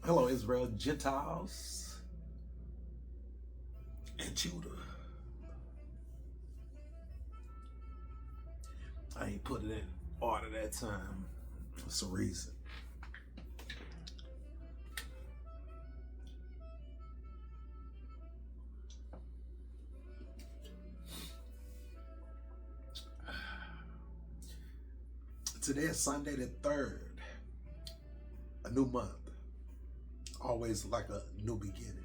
Hello, Israel, Gentiles, and Judah. I ain't put it in order that time. That's a reason. Today is Sunday the 3rd, a new month. Always like a new beginning.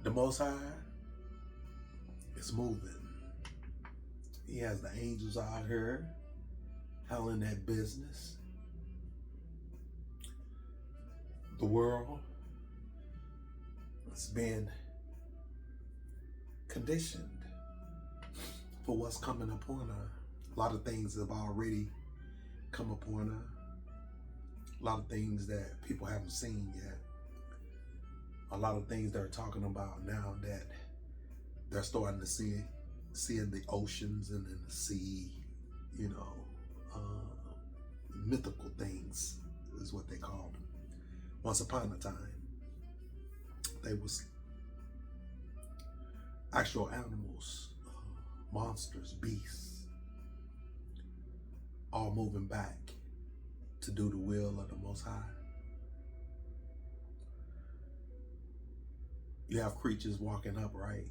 The Most High is moving. He has the angels out here handling that business. The world is being conditioned for what's coming upon her. A lot of things have already come upon her. A lot of things that people haven't seen yet. A lot of things they're talking about now that they're starting to see in the oceans and in the sea, mythical things is what they called them. Once upon a time, they was actual animals, monsters, beasts, all moving back to do the will of the Most High. You have creatures walking upright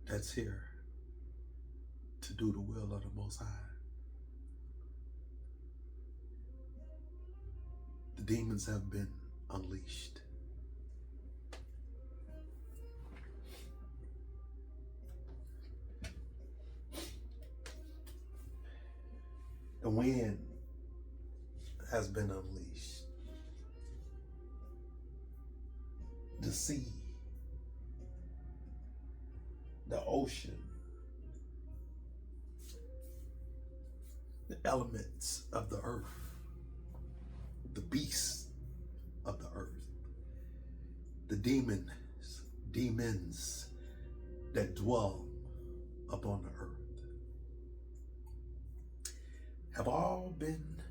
that's here to do the will of the Most High. The demons have been unleashed. The wind has been unleashed. The sea, the ocean, the elements of the earth, the beasts of the earth, the demons that dwell upon the earth have all been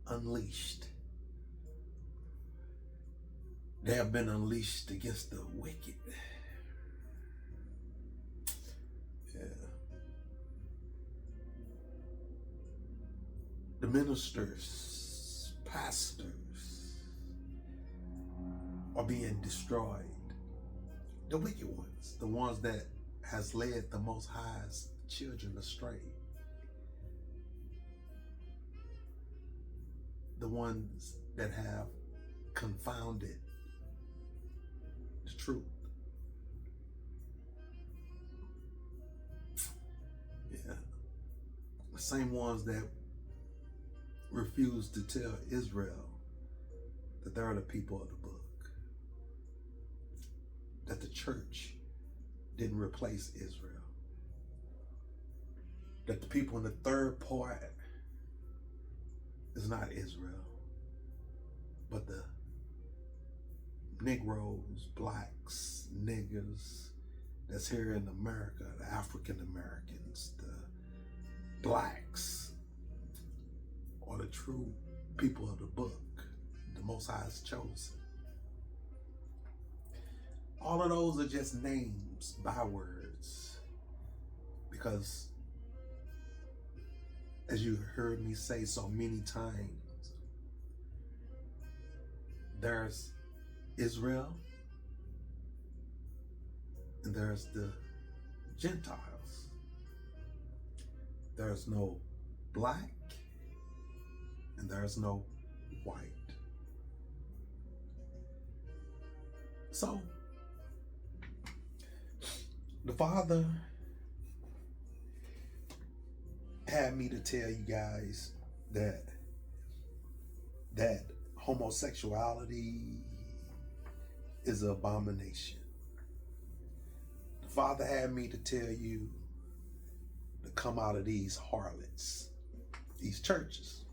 unleashed. They have been unleashed against the wicked. Yeah. The ministers, pastors are being destroyed. The wicked ones, the ones that has led the Most High's children astray. The ones that have confounded the truth. Yeah. The same ones that refused to tell Israel that they're the people of the book. That the church didn't replace Israel. That the people in the third part is not Israel, but the Negroes, blacks, niggers that's here in America, the African Americans, the blacks, are the true people of the book, the Most High has chosen. All of those are just names, bywords, because as you heard me say so many times, there's Israel and there's the Gentiles. There's no black and there's no white. So the Father had me to tell you guys that homosexuality is an abomination. The Father had me to tell you to come out of these harlots, these churches.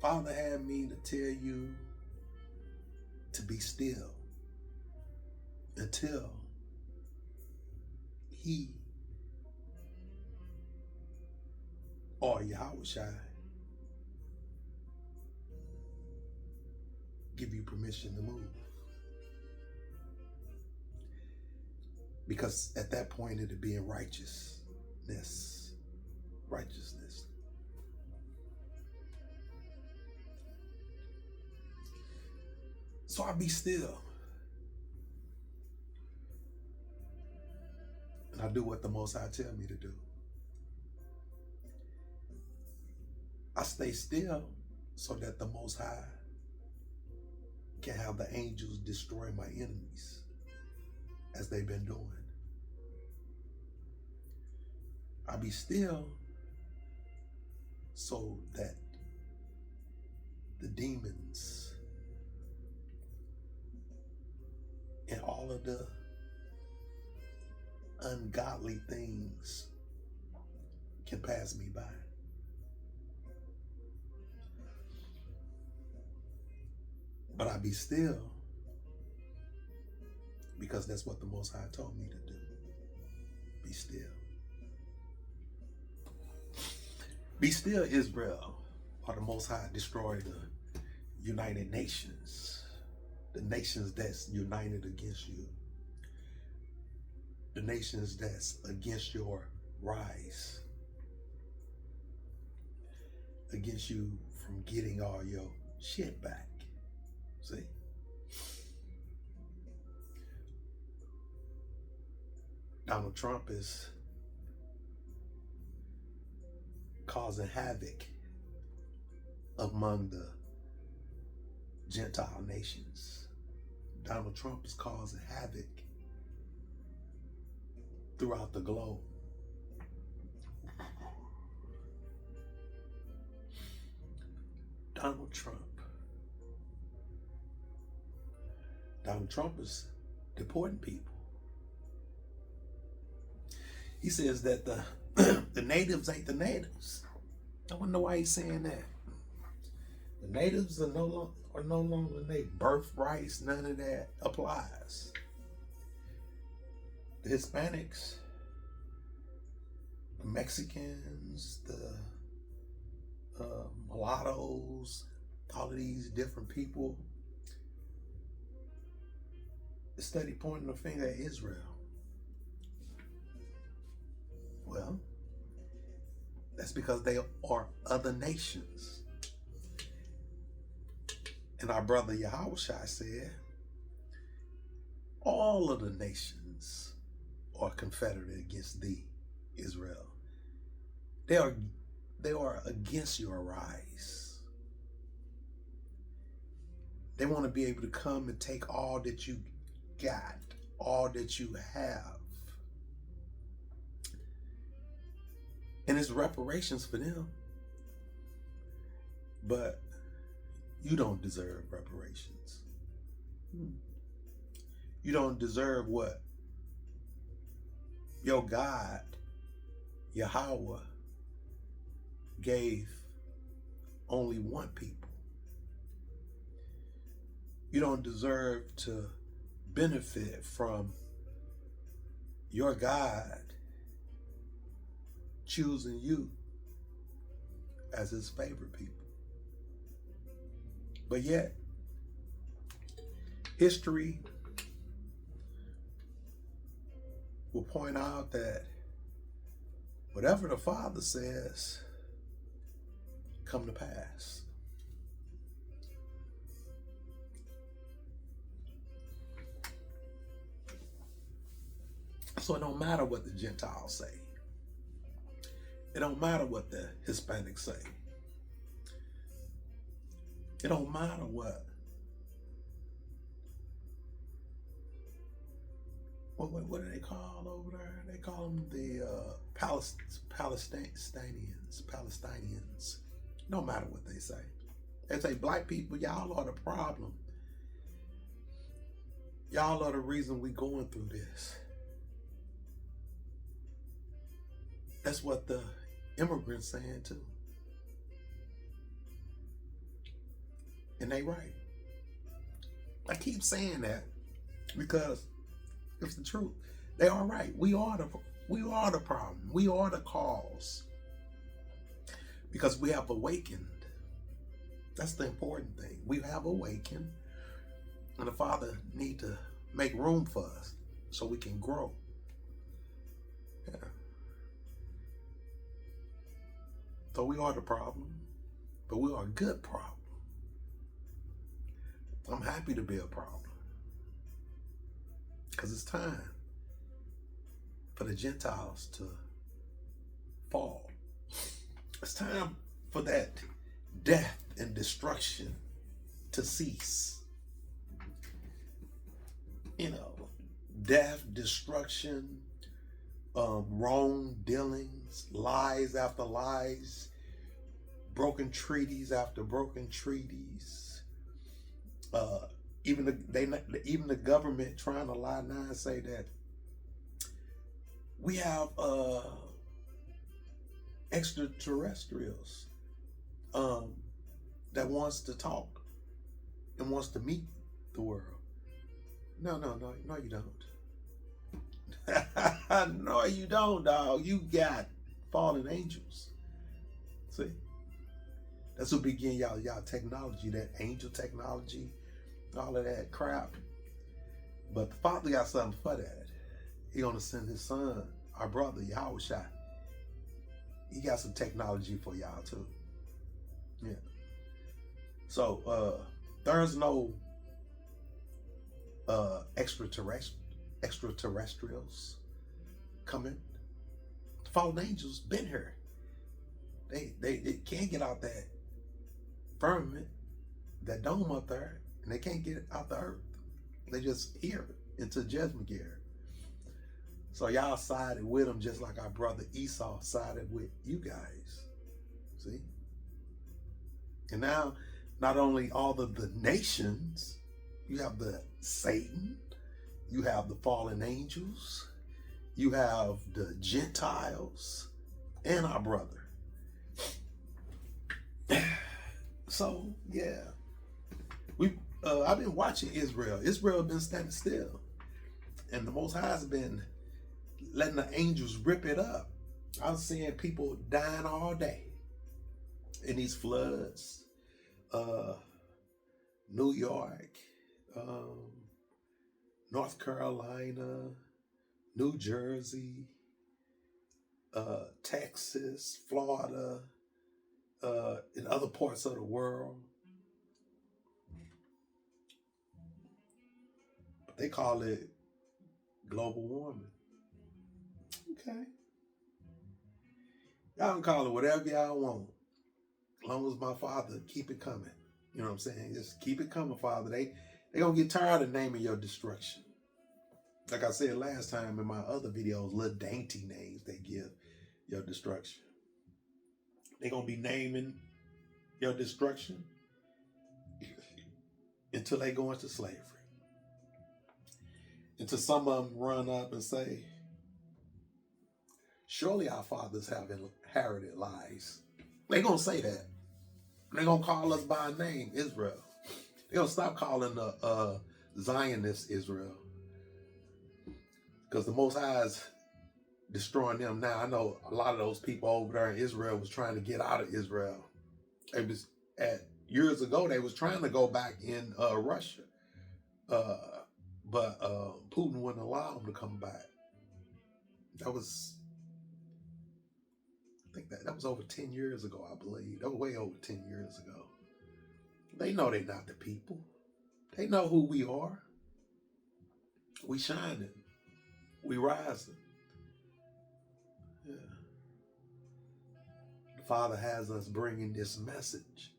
Father had me to tell you to be still until He or Yahushua give you permission to move. Because at that point it'd be in righteousness. Righteousness. So I be still. And I do what the Most High tell me to do. I stay still so that the Most High can have the angels destroy my enemies as they've been doing. I be still so that the demons and all of the ungodly things can pass me by. But I be still because that's what the Most High told me to do. Be still. Be still, Israel, or the Most High destroy the United Nations, the nations that's united against you, the nations that's against your rise, against you from getting all your shit back. See? Donald Trump is causing havoc among the Gentile nations. Donald Trump is causing havoc throughout the globe. Donald Trump is deporting people. He says that the natives ain't the natives. I wonder why he's saying that. The natives are no longer native. Birthrights, none of that applies. The Hispanics, the Mexicans, the mulattoes, all of these different people, the study pointing the finger at Israel. Well, that's because they are other nations. And our brother Yahushua said, all of the nations are confederate against thee, Israel. They are against your rise. They want to be able to come and take all that you got, all that you have. And it's reparations for them. But you don't deserve reparations. You don't deserve what your God, Yahweh, gave only one people. You don't deserve to benefit from your God choosing you as his favorite people. But yet, history will point out that whatever the Father says come to pass. So it don't matter what the Gentiles say. It don't matter what the Hispanics say. It don't matter what do they call over there? They call them the Palestinians. No matter what they say. They say black people, y'all are the problem. Y'all are the reason we going through this. That's what the immigrants saying too. And they right. I keep saying that because it's the truth. They are right. We are the problem. We are the cause. because we have awakened. That's the important thing. We have awakened, and the Father need to make room for us so we can grow. Yeah. So we are the problem, but we are a good problem. I'm happy to be a problem because it's time for the Gentiles to fall. It's time for that death and destruction to cease. You know, death, destruction, wrong dealings, lies after lies, broken treaties after broken treaties. Even the government trying to lie now and say that we have extraterrestrials that wants to talk and wants to meet the world. No, you don't. No, you don't, dog. You got fallen angels. See? That's what begin y'all technology, that angel technology, all of that crap. But the Father got something for that. He gonna send his son, our brother, Yahushua. He got some technology for y'all too. Yeah. So there's no extraterrestrials coming. The fallen angels been here. They can't get out that firmament, that dome up there, and they can't get out the earth. They just here into judgment gear. So y'all sided with them just like our brother Esau sided with you guys. See? And now, not only all of the nations, you have the Satan, you have the fallen angels, you have the Gentiles, and our brother. So yeah, I've been watching Israel. Israel been standing still, and the Most High has been letting the angels rip it up. I was seeing people dying all day in these floods. New York, North Carolina, New Jersey, Texas, Florida, in other parts of the world. But they call it global warming. Okay. Y'all can call it whatever y'all want. As long as my Father keep it coming. You know what I'm saying? Just keep it coming, Father. They gonna get tired of naming your destruction. Like I said last time in my other videos, little dainty names they give your destruction. They gonna be naming your destruction until they go into slavery. Until some of them run up and say, surely our fathers have inherited lies. They gonna say that. They gonna call us by name, Israel. They gonna stop calling the Zionist Israel. Because the Most High is destroying them now. I know a lot of those people over there in Israel was trying to get out of Israel. It was years ago, they was trying to go back in Russia. But Putin wouldn't allow them to come back. I think that was over 10 years ago, I believe. That was way over 10 years ago. They know they're not the people. They know who we are. We shining. We rising. Yeah. The Father has us bringing this message.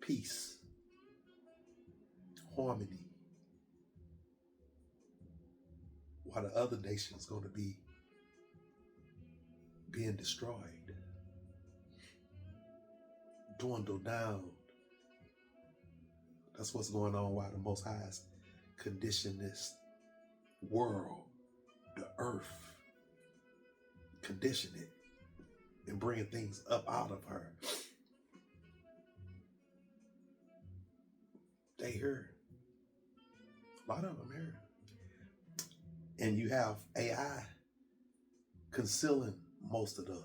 Peace. Harmony. While the other nation's going to be being destroyed. Dwindle down. That's what's going on while the Most High has conditioned this world, the earth, condition it and bringing things up out of her. They here. A lot of them here. And you have AI concealing most of the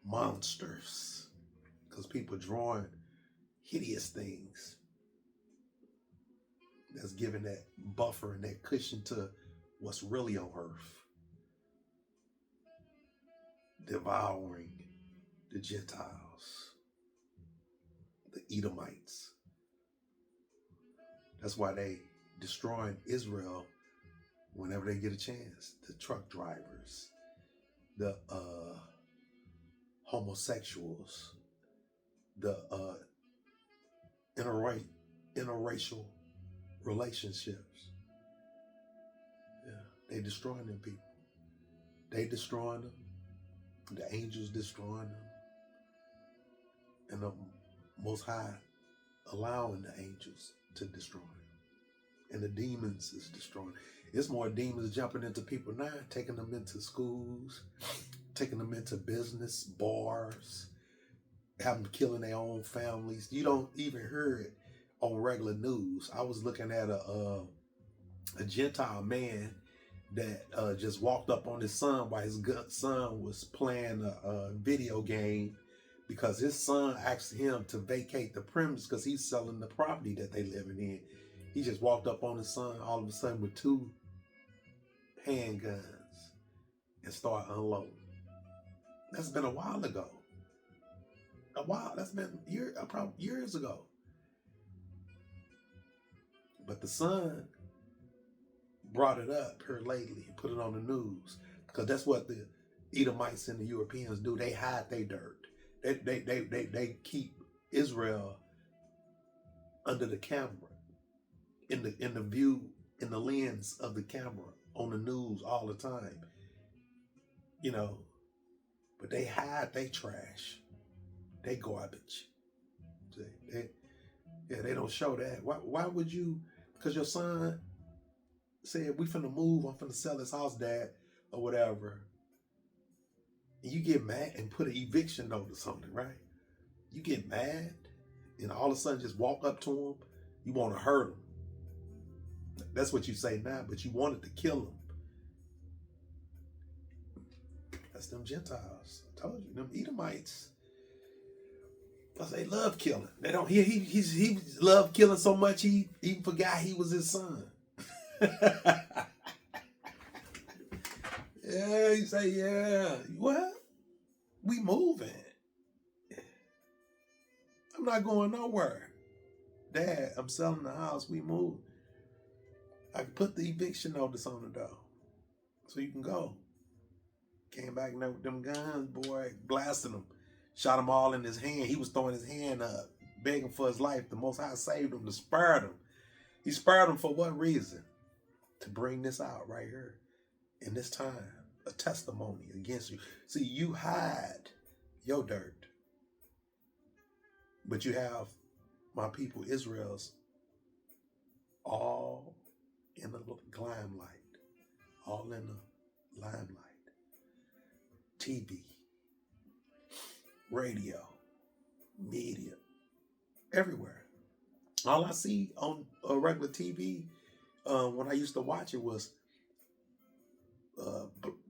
monsters because people drawing hideous things that's giving that buffer and that cushion to what's really on earth. Devouring the Gentiles, the Edomites. That's why they destroying Israel whenever they get a chance. The truck drivers, the homosexuals, the interracial relationships. Yeah, they destroying them people. They destroying them. The angels destroying them. And the Most High allowing the angels to destroy them. And the demons is destroying. It's more demons jumping into people now, taking them into schools, taking them into business, bars, having them killing their own families. You don't even hear it on regular news. I was looking at a Gentile man that just walked up on his son while his son was playing a video game because his son asked him to vacate the premise because he's selling the property that they living in. He just walked up on his son all of a sudden with 2 handguns and started unloading. That's been a while ago. That's been probably years ago. But the son brought it up here lately and put it on the news because that's what the Edomites and the Europeans do. They hide their dirt. They keep Israel under the camera, in the view, in the lens of the camera, on the news all the time. You know, but they hide they trash, they garbage. They don't show that. Why would you? Because your son said, we finna move, I'm finna sell this house, Dad, or whatever. And you get mad and put an eviction notice on it, right? You get mad and all of a sudden just walk up to him. You want to hurt him. That's what you say now, but you wanted to kill him. That's them Gentiles. I told you, them Edomites. They love killing. They don't. He loved killing so much he even forgot he was his son. Yeah, you say, yeah. What? We moving. I'm not going nowhere. Dad, I'm selling the house. We moving. I can put the eviction notice on the door so you can go. Came back now with them guns, boy, blasting them. Shot them all in his hand. He was throwing his hand up, begging for his life. The Most High saved him, to spare him. He spared him for what reason? To bring this out right here in this time, a testimony against you. See, you hide your dirt, but you have my people, Israel's, all in the limelight, all in the limelight. TV, radio, media, everywhere. All I see on a regular TV when I used to watch it was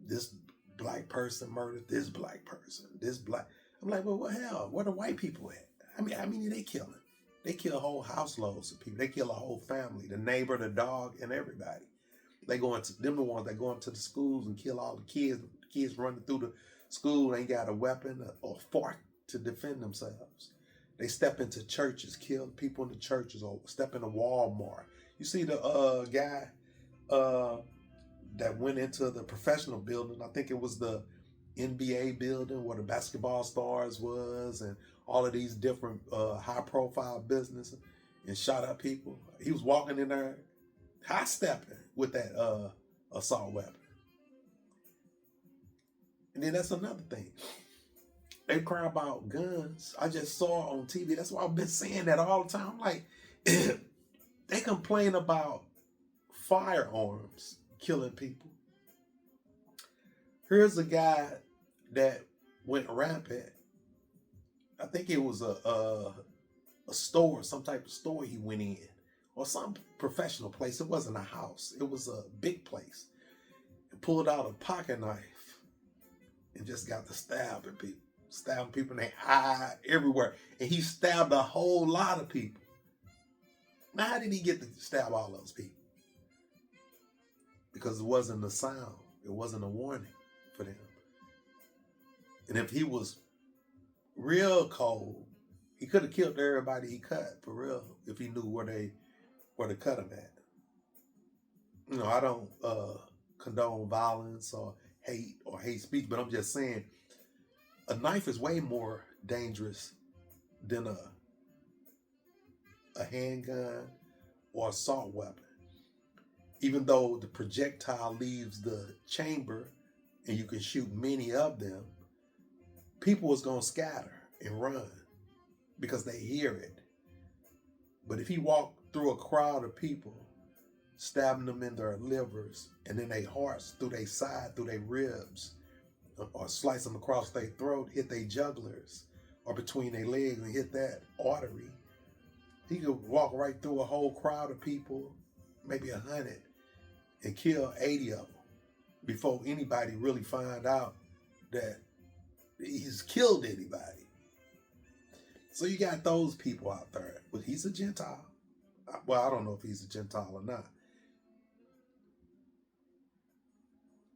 this black person murdered this black person, this black. I'm like, well, what hell? Where the white people at? I mean, they killing. They kill whole households of people. They kill a whole family, the neighbor, the dog, and everybody. They go into them, the ones that go into the schools and kill all the kids. The kids running through the school ain't got a weapon or fork to defend themselves. They step into churches, kill people in the churches, or step into Walmart. You see the guy that went into the professional building. I think it was the NBA building where the basketball stars was and all of these different high-profile businesses, and shot up people. He was walking in there high-stepping with that assault weapon. And then that's another thing. They cry about guns. I just saw on TV. That's why I've been saying that all the time. I'm like, they complain about firearms killing people. Here's a guy that went rampant. I think it was a store, some type of store he went in or some professional place. It wasn't a house. It was a big place. And pulled out a pocket knife and just got to stabbing people in their eye, everywhere. And he stabbed a whole lot of people. Now, how did he get to stab all those people? Because it wasn't a sound. It wasn't a warning for them. And if he was real cold, he could have killed everybody he cut, for real, if he knew where to cut him at. You know, I don't condone violence or hate speech, but I'm just saying a knife is way more dangerous than a handgun or assault weapon. Even though the projectile leaves the chamber and you can shoot many of them, people is going to scatter and run because they hear it. But if he walked through a crowd of people, stabbing them in their livers and in their hearts, through their side, through their ribs, or slice them across their throat, hit their jugulars, or between their legs and hit that artery, he could walk right through a whole crowd of people, maybe 100, and kill 80 of them before anybody really find out that he's killed anybody. So you got those people out there. But he's a Gentile. Well, I don't know if he's a Gentile or not.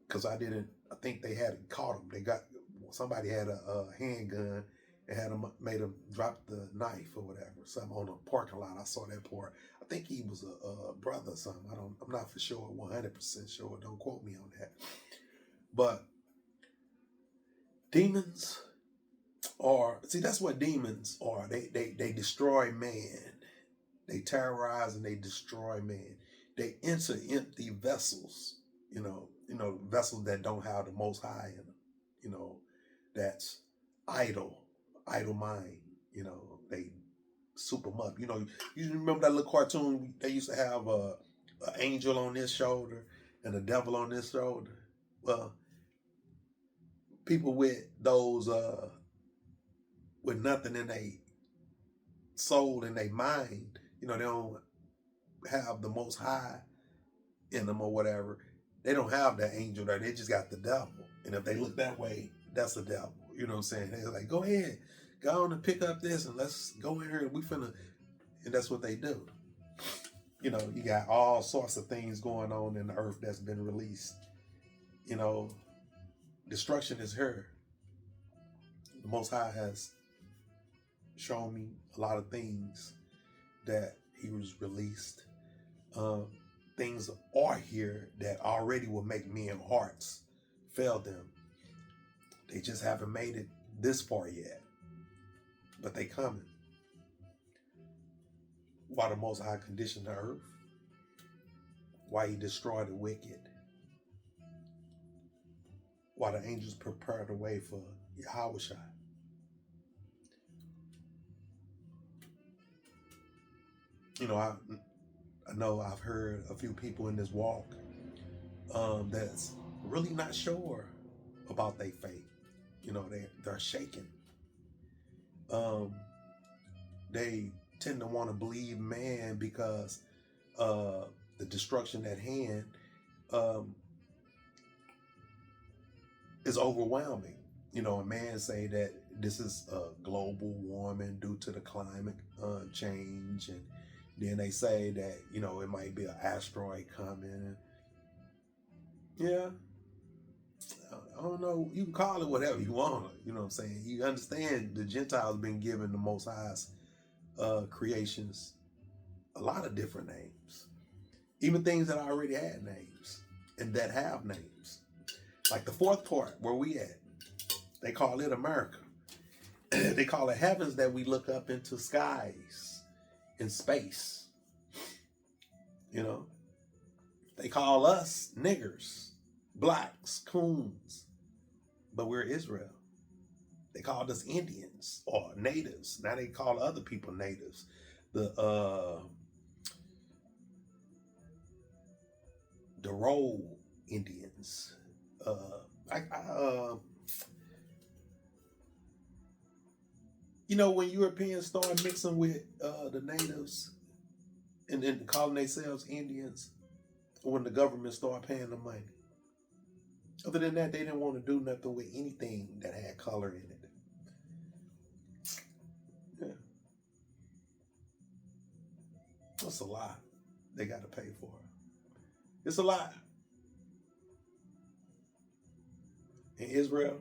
Because I think they had caught him. Somebody had a handgun and made him drop the knife or whatever. Something on a parking lot. I saw that part. I think he was a brother or something. I'm not for sure, 100% sure. Don't quote me on that. But demons that's what demons are. They destroy man. They terrorize and they destroy man. They enter empty vessels, vessels that don't have the Most High in them, that's idle mind, they soup them up. You remember that little cartoon? They used to have an angel on this shoulder and a devil on this shoulder. Well, people with those, with nothing in their soul and their mind, they don't have the Most High in them or whatever. They don't have that angel there. They just got the devil. And if they look that way, that's the devil. You know what I'm saying? They're like, go ahead, go on and pick up this and let's go in here and and that's what they do. You got all sorts of things going on in the earth that's been released. Destruction is here. The Most High has shown me a lot of things that he was released. Things are here that already will make men's hearts fail them. They just haven't made it this far yet. But they coming. Why the Most High conditioned the earth? Why he destroyed the wicked? Why the angels prepared the way for Yahushua? I know I've heard a few people in this walk that's really not sure about their faith. They're shaken. They tend to want to believe man because the destruction at hand is overwhelming. A man say that this is global warming due to the climate change, and then they say that it might be an asteroid coming. Yeah, I don't know. You can call it whatever you want. You know what I'm saying? You understand the Gentiles been given the Most High's creations a lot of different names, even things that already had names and that have names. Like the fourth part where we at, they call it America. They call it heavens that we look up into skies in space. They call us niggers, blacks, coons, but we're Israel. They called us Indians or natives. Now they call other people natives. The Role Indians. When Europeans start mixing with the natives and then calling themselves Indians when the government started paying them money. Other than that, they didn't want to do nothing with anything that had color in it. Yeah. That's a lot they got to pay for. It's a lot. In Israel,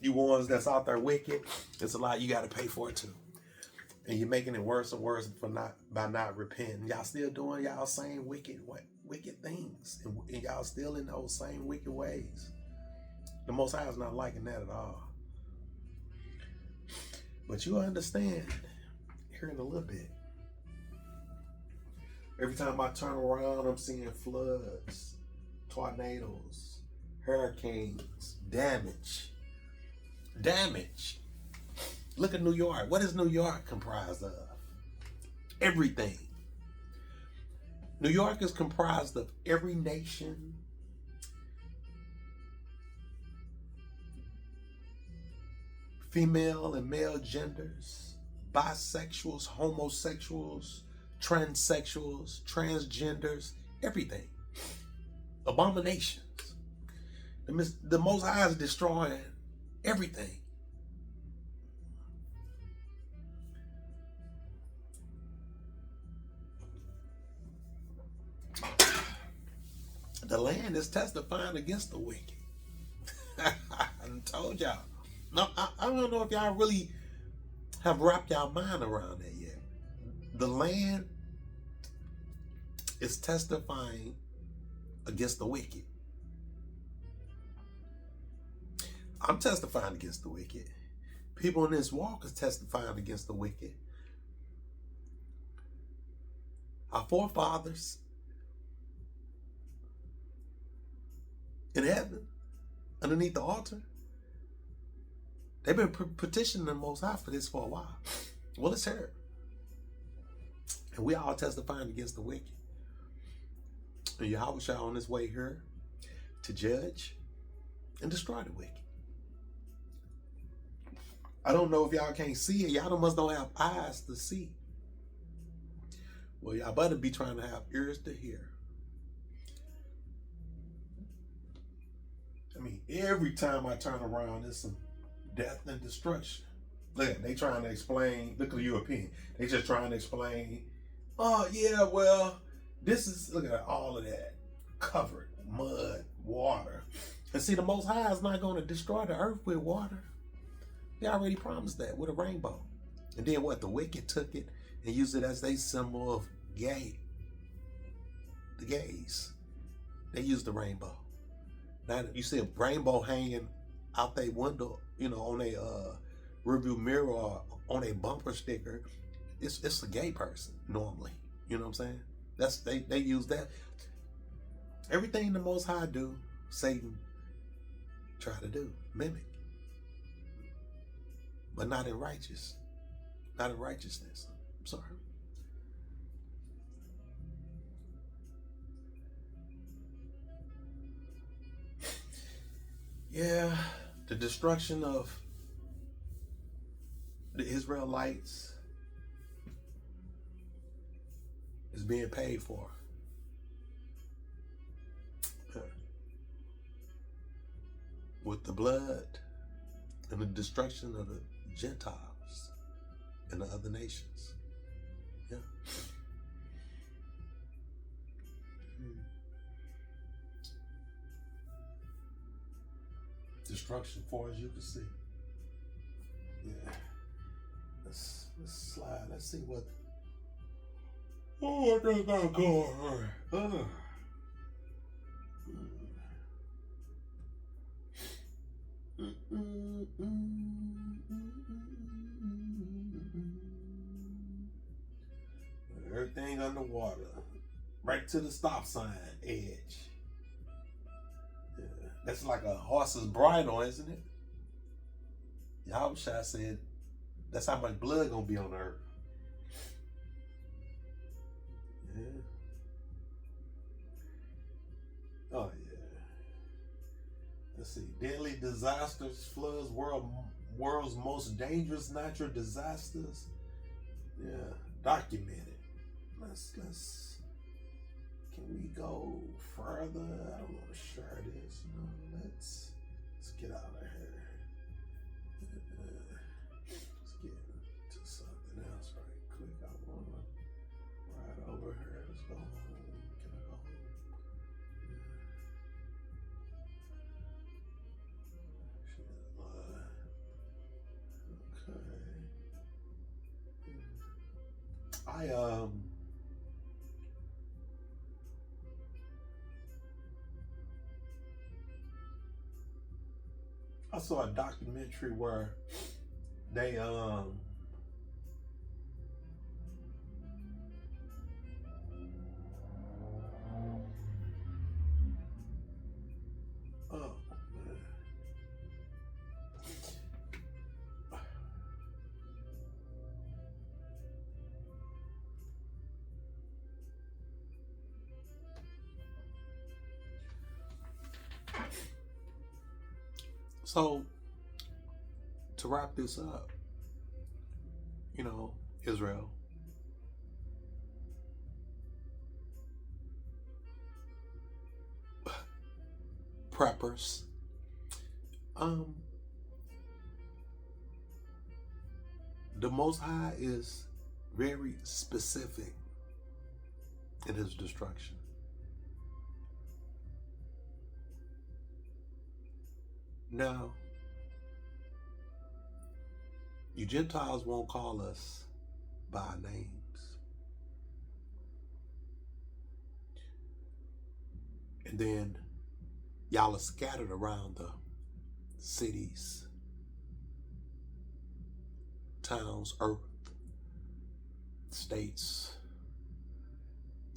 you ones that's out there wicked, it's a lot you got to pay for it too. And you're making it worse and worse by not repenting. Y'all still doing y'all same wicked things. And y'all still in those same wicked ways. The Most High is not liking that at all. But you understand here in a little bit. Every time I turn around, I'm seeing floods, tornadoes, hurricanes, damage. Look at New York. What is New York comprised of? Everything. New York is comprised of every nation, female and male genders, bisexuals, homosexuals, transsexuals, transgenders, everything. Abominations. The Most High is destroying everything. The land is testifying against the wicked. I told y'all. No, I don't know if y'all really have wrapped y'all mind around that yet. The land is testifying against the wicked. I'm testifying against the wicked. People in this walk is testifying against the wicked. Our forefathers in heaven, underneath the altar, they've been petitioning the Most High for this for a while. Well, it's here. And we all testifying against the wicked. And Yahushua on his way here to judge and destroy the wicked. I don't know if y'all can't see it. Y'all must don't have eyes to see. Well, y'all better be trying to have ears to hear. I mean, every time I turn around, there's some death and destruction. Look, they trying to explain, look at the European. They just trying to explain, oh yeah, well, this is, look at all of that. Covered, mud, water. And see, the Most High is not going to destroy the earth with water. They already promised that with a rainbow. And then what? The wicked took it and used it as their symbol of gay. The gays. They used the rainbow. Now you see a rainbow hanging out their window, you know, on a rearview mirror or on a bumper sticker. It's a gay person normally. You know what I'm saying? They use that. Everything the Most High do, Satan try to do, mimic. But not in righteousness. I'm sorry. Yeah, the destruction of the Israelites is being paid for. With the blood and the destruction of the Gentiles and the other nations. Yeah. Destruction far as you can see. Yeah. Let's slide. Let's see what. Oh, what they got going. Everything underwater. Right to the stop sign edge. Yeah. That's like a horse's bridle, isn't it? Yahushua said that's how much blood gonna be on the earth. Yeah. Oh yeah. Let's see. Deadly disasters, floods, world's most dangerous natural disasters. Yeah. Documented. let's can we go further? I don't know what share this. Let's get out of here. Let's get to something else right quick. I wanna ride over here. Let's go home. Can I go home? Okay. I saw a documentary where they so to wrap this up, Israel, preppers, the Most High is very specific in his destruction. Now, you Gentiles won't call us by our names. And then y'all are scattered around the cities, towns, earth, states,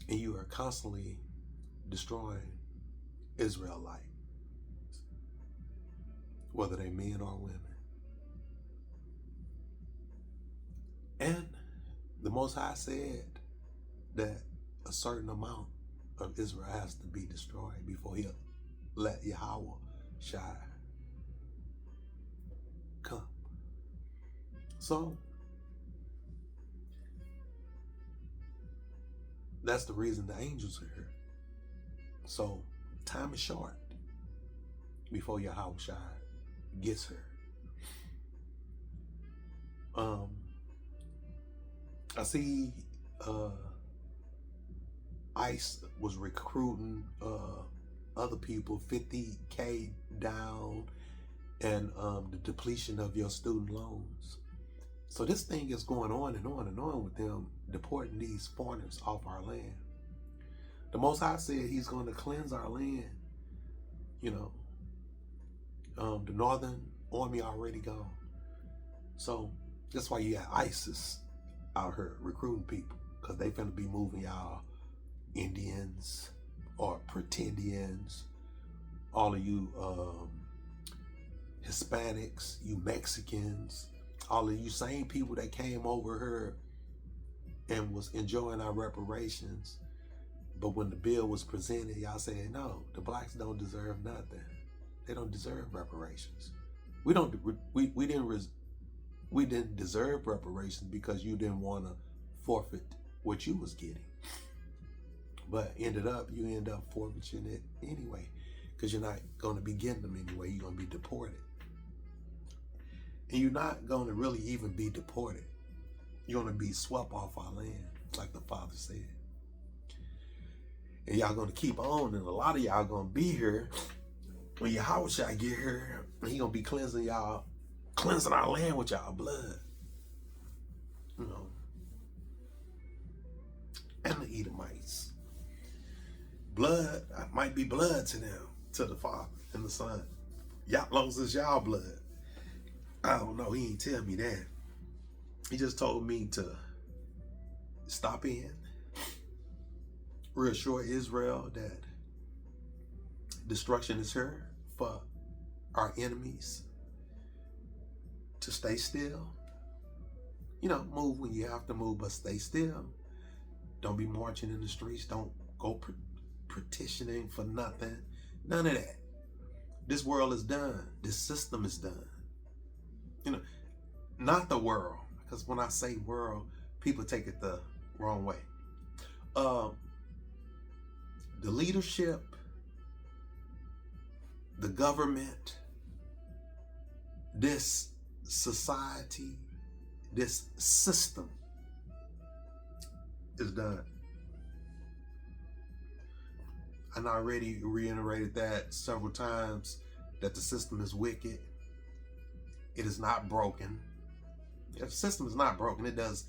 and you are constantly destroying Israelites, whether they men or women. And the Most High said that a certain amount of Israel has to be destroyed before he'll let Yahweh Shai come. So that's the reason the angels are here. So time is short before Yahweh Shai gets here. I see ICE was recruiting other people, 50K down, and the depletion of your student loans. So this thing is going on and on and on with them deporting these foreigners off our land. The Most High said he's going to cleanse our land. The Northern Army already gone. So that's why you got ISIS out here recruiting people, because they finna be moving y'all Indians or pretendians, all of you Hispanics, you Mexicans, all of you same people that came over here and was enjoying our reparations, but when the bill was presented, y'all said, no, the blacks don't deserve nothing. They don't deserve reparations. We didn't deserve reparations because you didn't want to forfeit what you was getting. But you end up forfeiting it anyway, because you're not going to be getting them anyway. You're going to be deported. And you're not going to really even be deported. You're going to be swept off our land, like the Father said. And y'all going to keep on, and a lot of y'all going to be here when Yahweh Shai get here, and he going to be cleansing our land with y'all blood. And the Edomites. Blood might be blood to them, to the Father and the Son. Y'all, long as it's y'all blood. I don't know, he ain't tell me that. He just told me to stop in, reassure Israel that destruction is here for our enemies, to stay still. Move when you have to move, but stay still. Don't be marching in the streets. Don't go petitioning for nothing. None of that. This world is done. This system is done. Not the world. Because when I say world, people take it the wrong way. the leadership, the government, this society, this system is done. And I already reiterated that several times, that the system is wicked. It is not broken. The system is not broken. It does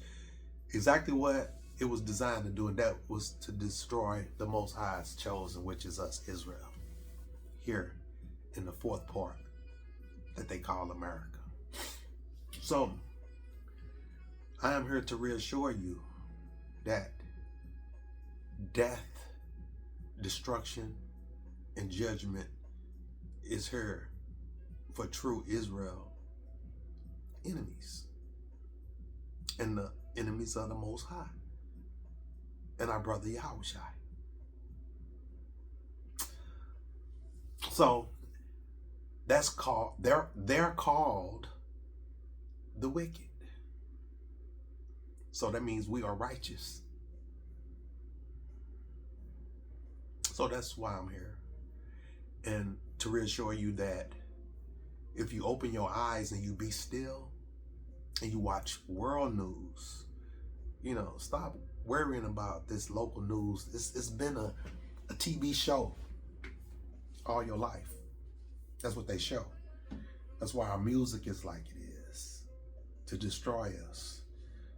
exactly what it was designed to do, and that was to destroy the Most High's chosen, which is us, Israel, here in the fourth part that they call America. So I am here to reassure you that death, destruction, and judgment is here for true Israel enemies, and the enemies of the Most High and our brother Yahushai. So that's called, they're called the wicked. So that means we are righteous. So that's why I'm here. And to reassure you that if you open your eyes and you be still and you watch world news, stop worrying about this local news. It's been a TV show all your life. That's what they show. That's why our music is like it is, to destroy us.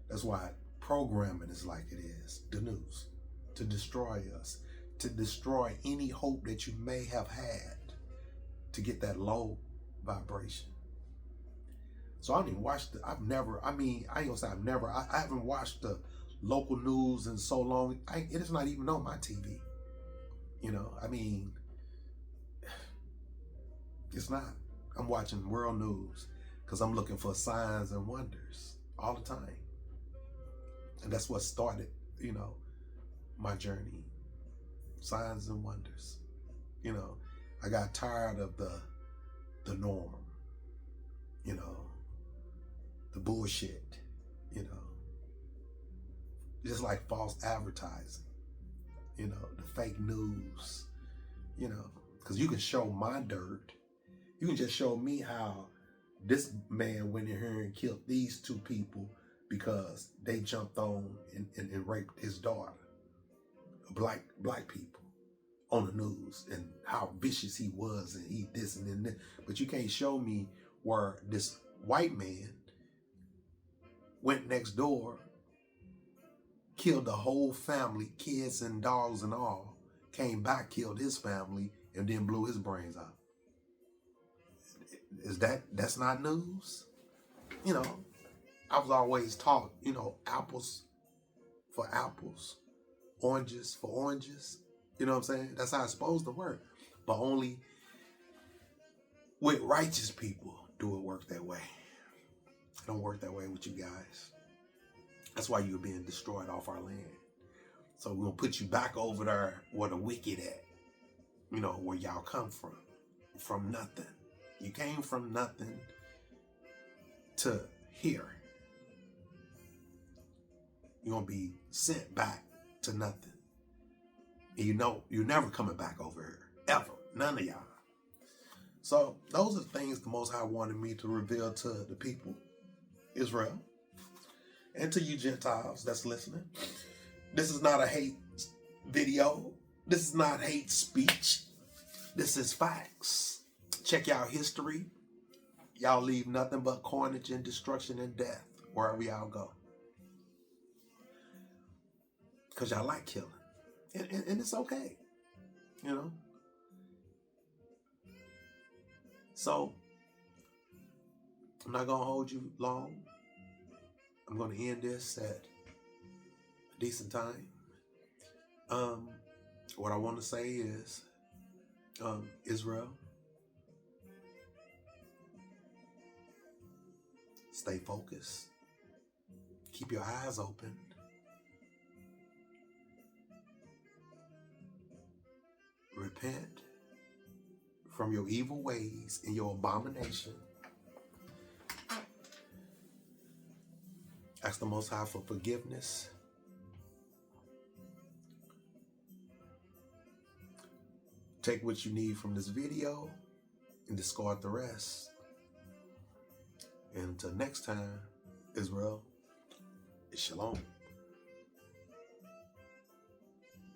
That's why programming is like it is, the news, to destroy us, to destroy any hope that you may have had, to get that low vibration. So I don't even watch I ain't gonna say I haven't watched the local news in so long. It is not even on my TV. It's not. I'm watching world news because I'm looking for signs and wonders all the time. And that's what started, my journey. Signs and wonders. I got tired of the norm, the bullshit, just like false advertising, the fake news, because you can show my dirt. You can just show me how this man went in here and killed these two people because they jumped on and raped his daughter, black people, on the news, and how vicious he was, and he this and then that. But you can't show me where this white man went next door, killed the whole family, kids and dogs and all, came back, killed his family, and then blew his brains out. That's not news? I was always taught, apples for apples, oranges for oranges. You know what I'm saying? That's how it's supposed to work. But only with righteous people do it work that way. It don't work that way with you guys. That's why you're being destroyed off our land. So we're going to put you back over there where the wicked at. Where y'all come from. From nothing. You came from nothing to here. You're going to be sent back to nothing. And you're never coming back over here. Ever. None of y'all. So those are things the Most High wanted me to reveal to the people, Israel, and to you Gentiles that's listening. This is not a hate video. This is not hate speech. This is facts. Check y'all history. Y'all leave nothing but carnage and destruction and death wherever y'all go. Because y'all like killing. And it's okay. So, I'm not going to hold you long. I'm going to end this at a decent time. What I want to say is, Israel, stay focused. Keep your eyes open. Repent from your evil ways and your abomination. Ask the Most High for forgiveness. Take what you need from this video and discard the rest. And until next time, Israel, shalom.